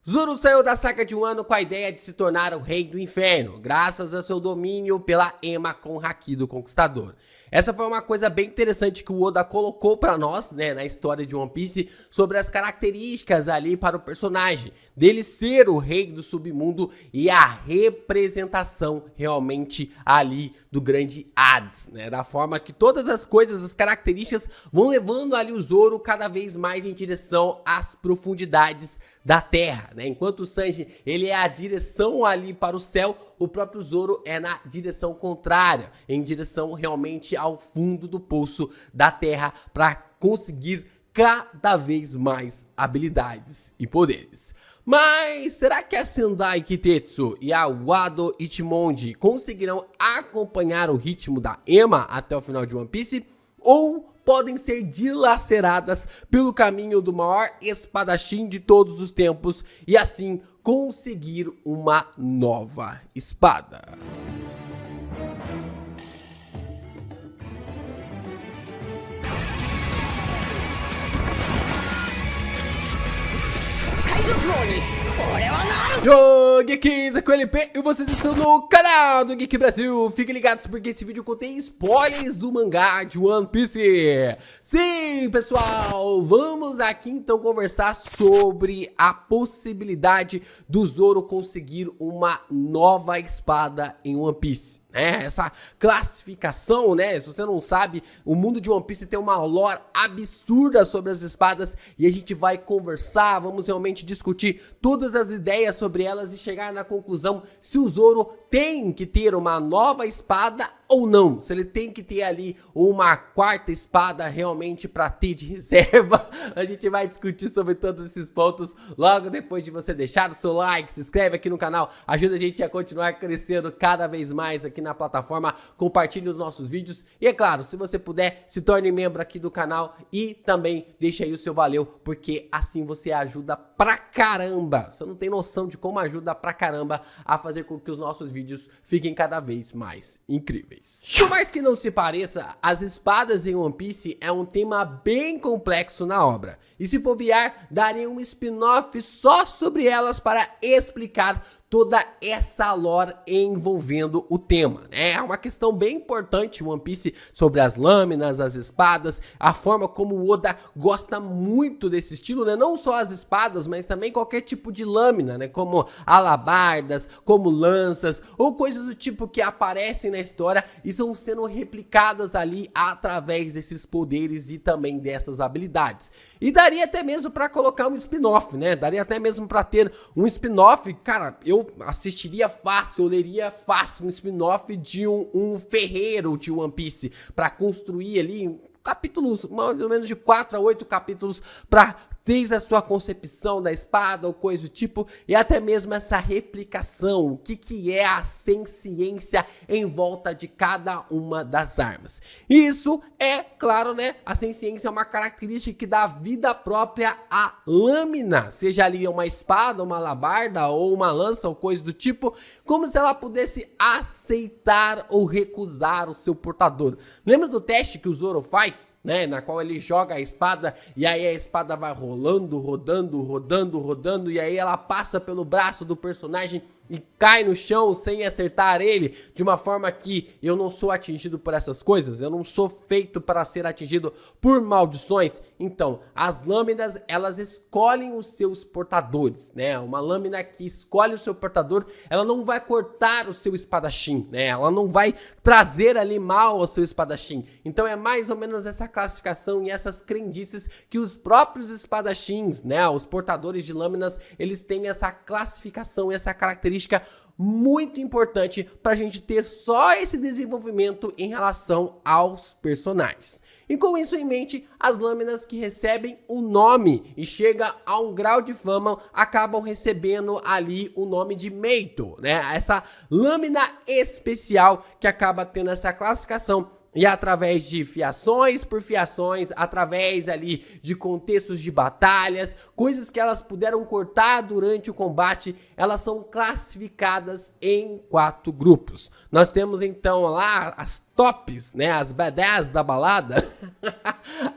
Zoro saiu da saga de Wano com a ideia de se tornar o rei do inferno, graças a seu domínio pela Ema com o Haki do Conquistador. Essa foi uma coisa bem interessante que o Oda colocou pra nós, né, na história de One Piece, sobre as características ali para o personagem, dele ser o rei do submundo e a representação realmente ali do grande Hades, né, da forma que todas as coisas, as características vão levando ali o Zoro cada vez mais em direção às profundidades da Terra, né, enquanto o Sanji, ele é a direção ali para o céu, o próprio Zoro é na direção contrária, em direção realmente ao fundo do poço da Terra para conseguir cada vez mais habilidades e poderes. Mas será que a Sendai Kitetsu e a Wado Ichimonji conseguirão acompanhar o ritmo da Ema até o final de One Piece? Ou podem ser dilaceradas pelo caminho do maior espadachim de todos os tempos e assim conseguir uma nova espada? Yo, Geeks, aqui é o LP e vocês estão no canal do Geek Brasil. Fiquem ligados porque esse vídeo contém spoilers do mangá de One Piece. Sim, pessoal, vamos aqui então conversar sobre a possibilidade do Zoro conseguir uma nova espada em One Piece. Essa classificação, né? Se você não sabe, o mundo de One Piece tem uma lore absurda sobre as espadas e a gente vai conversar, vamos realmente discutir todas as ideias sobre elas e chegar na conclusão se o Zoro tem que ter uma nova espada ou não, se ele tem que ter ali uma quarta espada realmente para ter de reserva. A gente vai discutir sobre todos esses pontos logo depois de você deixar o seu like, se inscreve aqui no canal, ajuda a gente a continuar crescendo cada vez mais aqui na plataforma, compartilhe os nossos vídeos e é claro, se você puder, se torne membro aqui do canal e também deixa aí o seu valeu, porque assim você ajuda pra caramba, você não tem noção de como ajuda pra caramba a fazer com que os nossos vídeos fiquem cada vez mais incríveis. Por mais que não se pareça, as espadas em One Piece é um tema bem complexo na obra, e se bobear, daria um spin-off só sobre elas para explicar toda essa lore envolvendo o tema, né? É uma questão bem importante One Piece sobre as lâminas, as espadas, a forma como o Oda gosta muito desse estilo, né? Não só as espadas, mas também qualquer tipo de lâmina, né? Como alabardas, como lanças, ou coisas do tipo que aparecem na história e estão sendo replicadas ali através desses poderes e também dessas habilidades. E daria até mesmo para colocar um spin-off, né? Daria até mesmo para ter um spin-off, cara, eu assistiria fácil, eu leria fácil um spin-off de um ferreiro de One Piece para construir ali capítulos, mais ou menos de 4 a 8 capítulos para desde a sua concepção da espada ou coisa do tipo, e até mesmo essa replicação, o que é a ciência em volta de cada uma das armas. Isso é, claro, né, a ciência é uma característica que dá vida própria à lâmina, seja ali uma espada, uma alabarda ou uma lança ou coisa do tipo, como se ela pudesse aceitar ou recusar o seu portador. Lembra do teste que o Zoro faz, né, na qual ele joga a espada e aí a espada vai rodando, e aí ela passa pelo braço do personagem e cai no chão sem acertar ele, de uma forma que eu não sou atingido por essas coisas, eu não sou feito para ser atingido por maldições. Então, as lâminas, elas escolhem os seus portadores, né? Uma lâmina que escolhe o seu portador, ela não vai cortar o seu espadachim, né? Ela não vai trazer ali mal ao seu espadachim. Então, é mais ou menos essa classificação e essas crendices que os próprios espadachins, né? Os portadores de lâminas, eles têm essa classificação, essa característica muito importante para a gente ter só esse desenvolvimento em relação aos personagens. E com isso em mente, as lâminas que recebem o nome e chega a um grau de fama acabam recebendo ali o nome de Meito, né? Essa lâmina especial que acaba tendo essa classificação. E através de fiações por fiações, através ali de contextos de batalhas, coisas que elas puderam cortar durante o combate, elas são classificadas em 4 grupos. Nós temos então lá as tops, né, as badass da balada,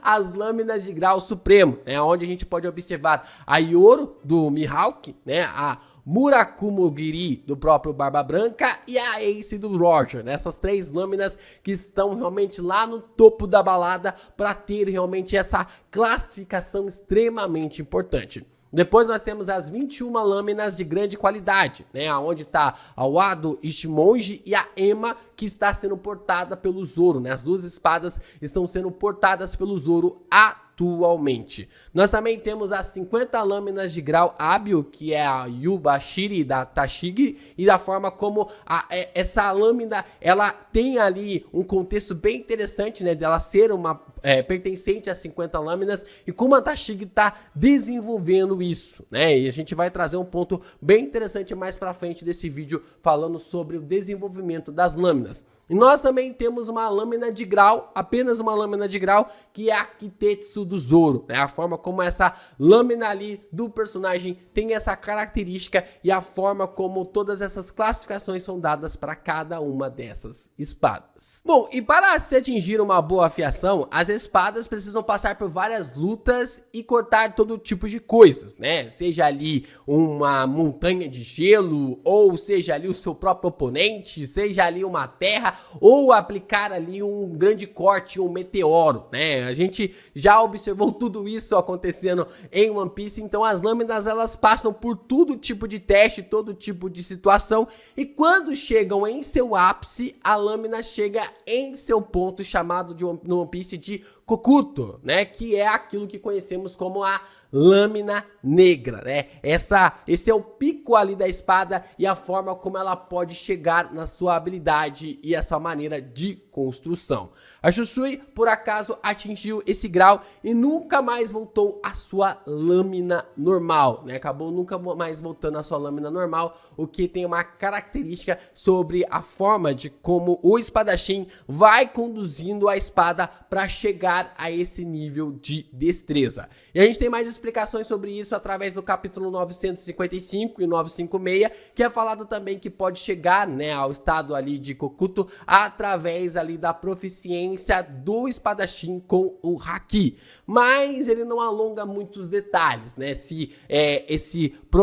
as lâminas de grau supremo, né, onde a gente pode observar a Yoro do Mihawk, né, a Murakumo-Giri do próprio Barba Branca e a Ace do Roger, né? Essas três lâminas que estão realmente lá no topo da balada para ter realmente essa classificação extremamente importante. Depois nós temos as 21 lâminas de grande qualidade, né? Onde está a Wado Ishimonji e a Ema, que está sendo portada pelo Zoro, né? As duas espadas estão sendo portadas pelo Zoro atualmente. Nós também temos as 50 lâminas de grau hábil, que é a Yubashiri da Tashigi, e da forma como essa lâmina, ela tem ali um contexto bem interessante, né, dela ser uma pertencente a 50 lâminas, e como a Tashigi está desenvolvendo isso, né, e a gente vai trazer um ponto bem interessante mais pra frente desse vídeo, falando sobre o desenvolvimento das lâminas. E nós também temos uma lâmina de grau, apenas uma lâmina de grau, que é a Kitetsu do Zoro, né? A forma como essa lâmina ali do personagem tem essa característica e a forma como todas essas classificações são dadas para cada uma dessas espadas. Bom, e para se atingir uma boa afiação, as espadas precisam passar por várias lutas e cortar todo tipo de coisas, né? Seja ali uma montanha de gelo, ou seja ali o seu próprio oponente, seja ali uma terra, ou aplicar ali um grande corte, um meteoro, né? A gente já observou tudo isso acontecendo em One Piece, então as lâminas elas passam por todo tipo de teste, todo tipo de situação, e quando chegam em seu ápice, a lâmina chega em seu ponto chamado no One Piece de Kokuto, né? Que é aquilo que conhecemos como a lâmina negra, né? Esse é o pico ali da espada e a forma como ela pode chegar na sua habilidade e a sua maneira de construção. A Shusui, por acaso, atingiu esse grau e nunca mais voltou à sua lâmina normal, né? Acabou nunca mais voltando à sua lâmina normal, o que tem uma característica sobre a forma de como o espadachim vai conduzindo a espada para chegar a esse nível de destreza. E a gente tem mais explicações sobre isso através do capítulo 955 e 956, que é falado também que pode chegar, né, ao estado ali de Kokuto através ali da proficiência do espadachim com o haki, mas ele não alonga muitos detalhes, né, se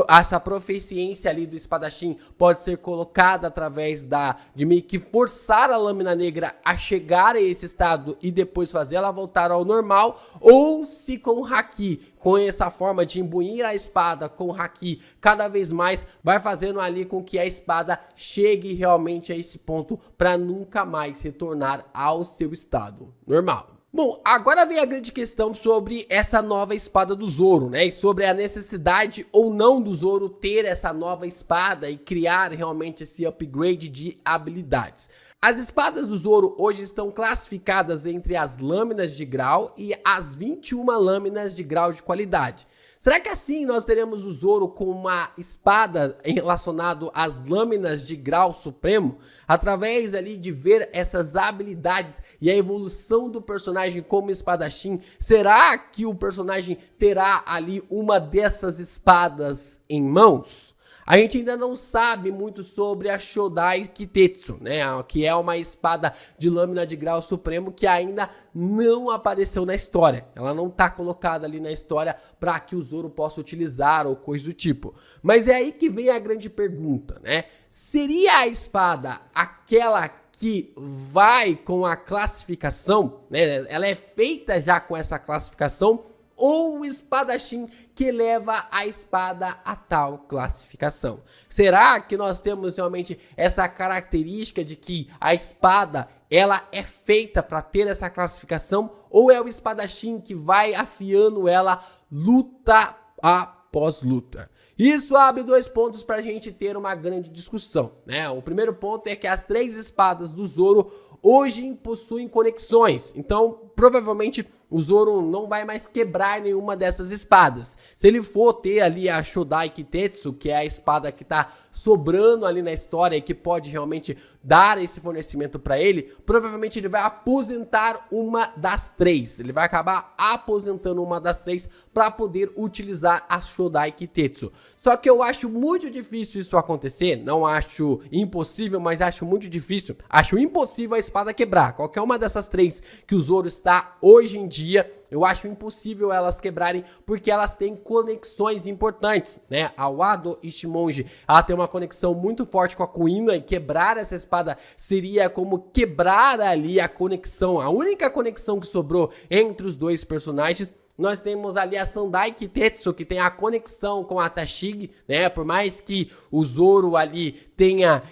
essa proficiência ali do espadachim pode ser colocada através de meio que forçar a lâmina negra a chegar a esse estado e depois fazer ela voltar ao normal, ou se com o haki, com essa forma de imbuir a espada com o haki cada vez mais, vai fazendo ali com que a espada chegue realmente a esse ponto para nunca mais retornar ao seu estado normal. Bom, agora vem a grande questão sobre essa nova espada do Zoro, né? E sobre a necessidade ou não do Zoro ter essa nova espada e criar realmente esse upgrade de habilidades. As espadas do Zoro hoje estão classificadas entre as lâminas de grau e as 21 lâminas de grau de qualidade. Será que assim nós teremos o Zoro com uma espada relacionado às lâminas de grau supremo? Através ali de ver essas habilidades e a evolução do personagem como espadachim, será que o personagem terá ali uma dessas espadas em mãos? A gente ainda não sabe muito sobre a Shodai Kitetsu, né? Que é uma espada de lâmina de grau supremo que ainda não apareceu na história. Ela não está colocada ali na história para que o Zoro possa utilizar ou coisa do tipo. Mas é aí que vem a grande pergunta, né? Seria a espada aquela que vai com a classificação, né? Ela é feita já com essa classificação, ou o espadachim que leva a espada a tal classificação? Será que nós temos realmente essa característica de que a espada ela é feita para ter essa classificação, ou é o espadachim que vai afiando ela luta após luta? Isso abre dois pontos para a gente ter uma grande discussão, né? O primeiro ponto é que as três espadas do Zoro hoje possuem conexões, então provavelmente o Zoro não vai mais quebrar nenhuma dessas espadas. Se ele for ter ali a Shodai Kitetsu, que é a espada que tá sobrando ali na história e que pode realmente dar esse fornecimento para ele, provavelmente ele vai aposentar uma das três. Ele vai acabar aposentando uma das três para poder utilizar a Shodai Kitetsu. Só que eu acho muito difícil isso acontecer, não acho impossível, mas acho muito difícil. Acho impossível a espada quebrar. Qualquer uma dessas três que o Zoro está hoje em dia, eu acho impossível elas quebrarem, porque elas têm conexões importantes, né? A Wado Ichimonji, ela tem uma conexão muito forte com a Kuina, e quebrar essa espada seria como quebrar ali a conexão, a única conexão que sobrou entre os dois personagens. Nós temos ali a Sandai Kitetsu, que tem a conexão com a Tashigi, né? Por mais que o Zoro ali tenha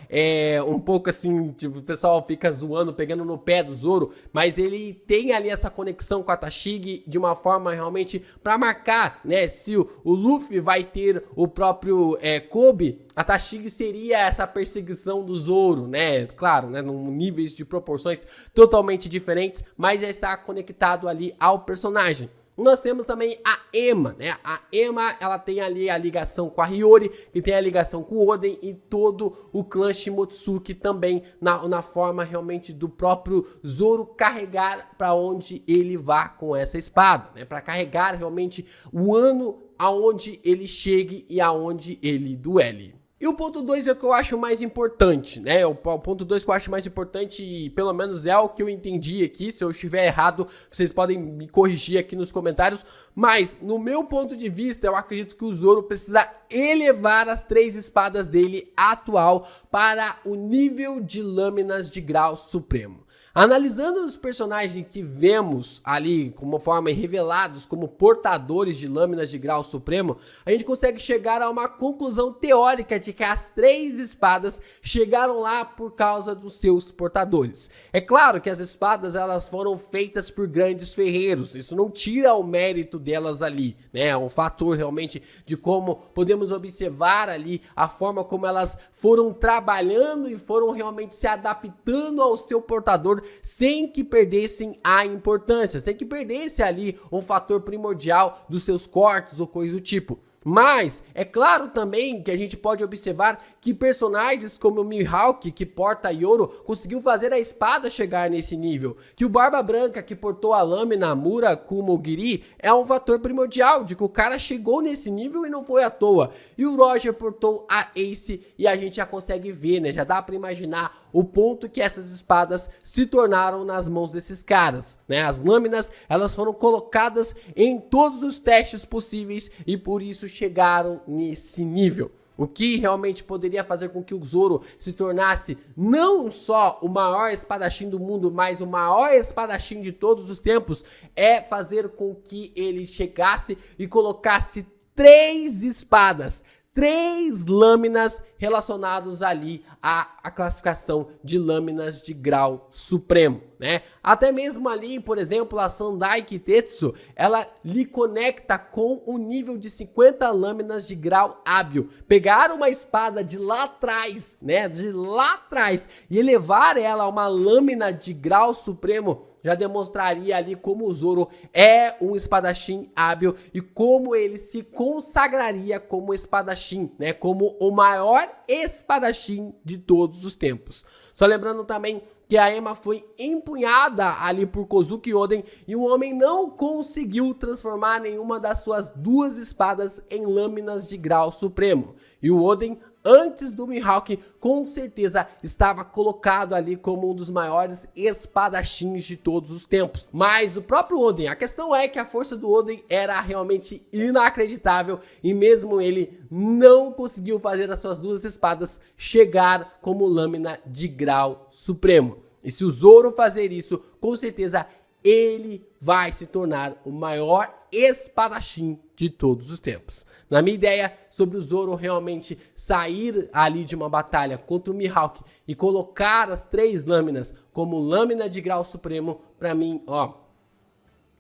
um pouco assim, tipo, o pessoal fica zoando, pegando no pé do Zoro, mas ele tem ali essa conexão com a Tashigi de uma forma realmente para marcar, né? Se o Luffy vai ter o próprio Kobe, a Tashigi seria essa perseguição do Zoro, né? Claro, né? Num níveis de proporções totalmente diferentes, mas já está conectado ali ao personagem. Nós temos também a Ema, né? A Ema, ela tem ali a ligação com a Hiyori, que tem a ligação com o Oden e todo o clã Shimotsuki também, na forma realmente do próprio Zoro carregar para onde ele vá com essa espada, né? Para carregar realmente o ano aonde ele chegue e aonde ele duele. E o ponto 2 é o que eu acho mais importante, né? O ponto 2 que eu acho mais importante, e pelo menos é o que eu entendi aqui. Se eu estiver errado, vocês podem me corrigir aqui nos comentários. Mas, no meu ponto de vista, eu acredito que o Zoro precisa elevar as 3 espadas dele atual para o nível de lâminas de grau supremo. Analisando os personagens que vemos ali, como forma revelados como portadores de lâminas de grau supremo, a gente consegue chegar a uma conclusão teórica de que as 3 espadas chegaram lá por causa dos seus portadores. É claro que as espadas elas foram feitas por grandes ferreiros, isso não tira o mérito delas ali, né? É um fator realmente de como podemos observar ali a forma como elas foram trabalhando e foram realmente se adaptando ao seu portador, sem que perdessem a importância, sem que perdesse ali um fator primordial dos seus cortes ou coisa do tipo. Mas é claro também que a gente pode observar que personagens como o Mihawk, que porta Yoro, conseguiu fazer a espada chegar nesse nível. Que o Barba Branca, que portou a lâmina Mura Kumogiri, é um fator primordial de que o cara chegou nesse nível e não foi à toa. E o Roger portou a Ace e a gente já consegue ver, né? Já dá pra imaginar o ponto que essas espadas se tornaram nas mãos desses caras, né? As lâminas, elas foram colocadas em todos os testes possíveis e por isso chegaram nesse nível. O que realmente poderia fazer com que o Zoro se tornasse não só o maior espadachim do mundo, mas o maior espadachim de todos os tempos, é fazer com que ele chegasse e colocasse 3 espadas, 3 lâminas relacionados ali à classificação de lâminas de grau supremo, né? Até mesmo ali, por exemplo, a Sandai Kitetsu, ela lhe conecta com o nível de 50 lâminas de grau hábil. Pegar uma espada de lá atrás, né? De lá atrás e elevar ela a uma lâmina de grau supremo já demonstraria ali como o Zoro é um espadachim hábil e como ele se consagraria como espadachim, né? Como o maior espadachim de todos os tempos. Só lembrando também que a Ema foi empunhada ali por Kozuki Oden e o homem não conseguiu transformar nenhuma das suas 2 espadas em lâminas de grau supremo. E o Oden, antes do Mihawk, com certeza estava colocado ali como um dos maiores espadachins de todos os tempos. Mas o próprio Oden, a questão é que a força do Oden era realmente inacreditável e mesmo ele não conseguiu fazer as suas 2 espadas chegar como lâmina de grau supremo. E se o Zoro fazer isso, com certeza ele vai se tornar o maior espadachim de todos os tempos. Na minha ideia sobre o Zoro realmente sair ali de uma batalha contra o Mihawk e colocar as 3 lâminas como lâmina de grau supremo, pra mim, ó,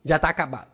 já tá acabado.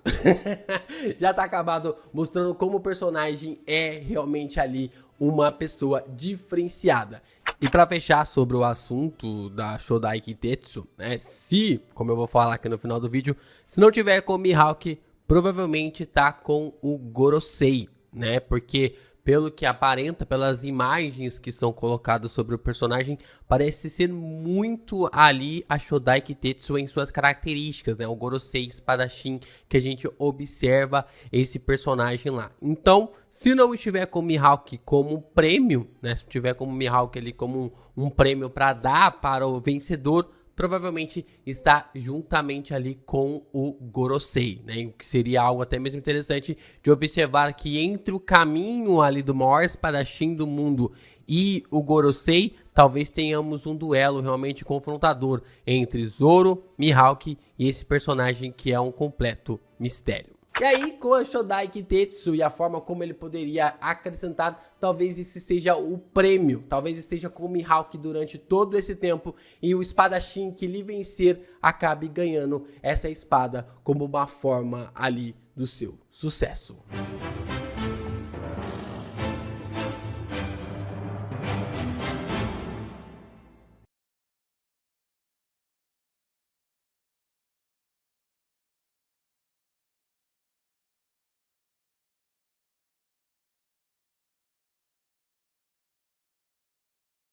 Já tá acabado, mostrando como o personagem é realmente ali uma pessoa diferenciada. E pra fechar sobre o assunto da Shodai Kitetsu, né, se, como eu vou falar aqui no final do vídeo, se não tiver com o Mihawk, provavelmente tá com o Gorosei, né, porque pelo que aparenta, pelas imagens que são colocadas sobre o personagem, parece ser muito ali a Shodai Kitetsu em suas características, né? O Gorosei espadachim que a gente observa esse personagem lá. Então, se não estiver com o Mihawk como prêmio, né? Se tiver como o Mihawk ali como um prêmio para dar para o vencedor, provavelmente está juntamente ali com o Gorosei, né? O que seria algo até mesmo interessante de observar que entre o caminho ali do maior espadachim do mundo e o Gorosei, talvez tenhamos um duelo realmente confrontador entre Zoro, Mihawk e esse personagem que é um completo mistério. E aí, com a Shodai Kitetsu e a forma como ele poderia acrescentar, talvez esse seja o prêmio. Talvez esteja com o Mihawk durante todo esse tempo e o espadachim que lhe vencer acabe ganhando essa espada como uma forma ali do seu sucesso.